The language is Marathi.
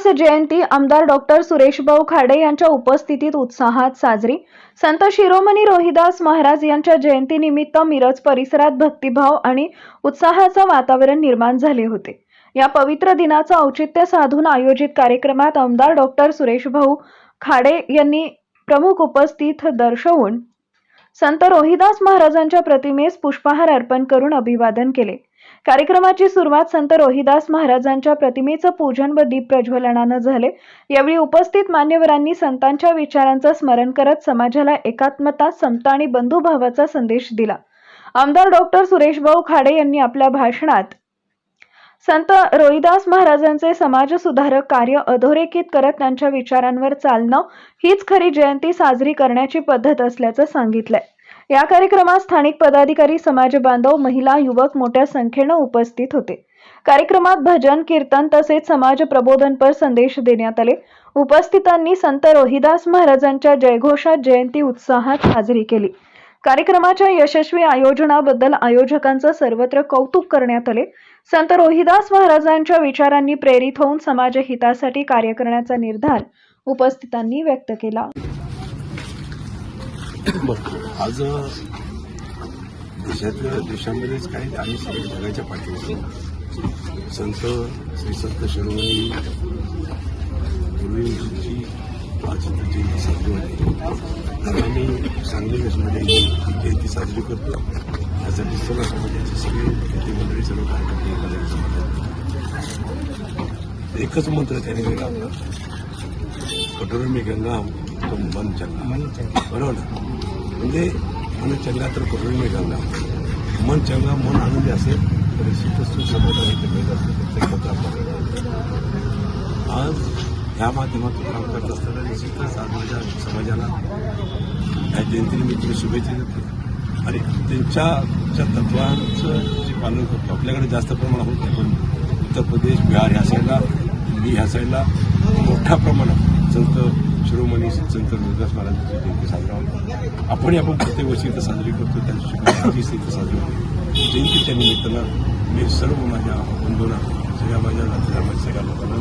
जयंती आमदार डॉक्टर सुरेशभाऊ खाडे यांच्या उपस्थितीत उत्साहात साजरी। संत शिरोमणी रोहिदास महाराज यांच्या जयंतीनिमित्त मिरज परिसरात भक्तिभाव आणि उत्साहाचे वातावरण निर्माण झाले होते। या पवित्र दिनाचे औचित्य साधून आयोजित कार्यक्रमात आमदार डॉक्टर सुरेशभाऊ खाडे यांनी प्रमुख उपस्थित दर्शवून संत रोहिदास महाराजांच्या प्रतिमेस पुष्पहार अर्पण करून अभिवादन केले। कार्यक्रमाची सुरुवात संत रोहिदास महाराजांच्या प्रतिमेचे पूजन व दीप प्रज्वलनाने झाले। यावेळी उपस्थित मान्यवरांनी संतांच्या विचारांचे स्मरण करत समाजाला एकात्मता, समता आणि बंधुभावाचा संदेश दिला। आमदार डॉक्टर सुरेशभाऊ खाडे यांनी आपल्या भाषणात संत रोहिदास महाराजांचे समाजसुधारक कार्य अधोरेखित करत त्यांच्या विचारांवर चालणं हीच खरी जयंती साजरी करण्याची पद्धत असल्याचं सांगितलंय। या कार्यक्रमात स्थानिक पदाधिकारी, समाज बांधव, महिला, युवक मोठ्या संख्येने उपस्थित होते। कार्यक्रमात भजन, कीर्तन तसेच समाज प्रबोधनपर संदेश देण्यात आले। उपस्थितांनी संत रोहिदास महाराजांच्या जयघोषात जयंती उत्साहात साजरी केली। कार्यक्रमाच्या यशस्वी आयोजनाबद्दल आयोजकांचे सर्वत्र कौतुक करण्यात आले। संत रोहिदास महाराजांच्या विचारांनी प्रेरित होऊन समाज हितासाठी कार्य करण्याचा निर्धार उपस्थितांनी व्यक्त केला। आज देशामध्येच काही आणि सगळ्या जगाच्या पाठीवर संत श्री संत शिरोमणी गुरुजींची आज जयंती साजरी होते। आम्ही सांगली वेस्टमध्ये ही जयंती साजरी करतो। यासाठी सर्व समाजाचे सगळे नेते मंडळी, सर्व कार्यकर्ते एकच मंत्र त्याने दिला आपला, कठोर मी गंगा तो मन चंगा, बरोबर ना? म्हणजे मन चंगा तर कठोर मी गंगा, मन चंगा, मन आनंदी असेल तर निश्चितच तो समाधान भेट असेल। आज ह्या माध्यमातून काम करत असताना निश्चितच आज माझ्या समाजाला या जयंतीनिमित्त शुभेच्छा देतो आणि त्यांच्या तत्वांचं जे पालन करतो। आपल्याकडे जास्त प्रमाणात होत नाही, पण उत्तर प्रदेश, बिहार ह्या साईडला, दिल्ली ह्या साईडला मोठ्या प्रमाणात संत शिरोमणी संत रोहिदास महाराजांची जयंती साजरा होते। आपण प्रत्येक वर्षी इथं साजरी करतो, त्यांची इथं साजरी होते। जयंतीच्या निमित्तानं मी सर्व माझ्या बंधूंना, सगळ्या माझ्या नातेवाईकांना, सगळ्या लोकांना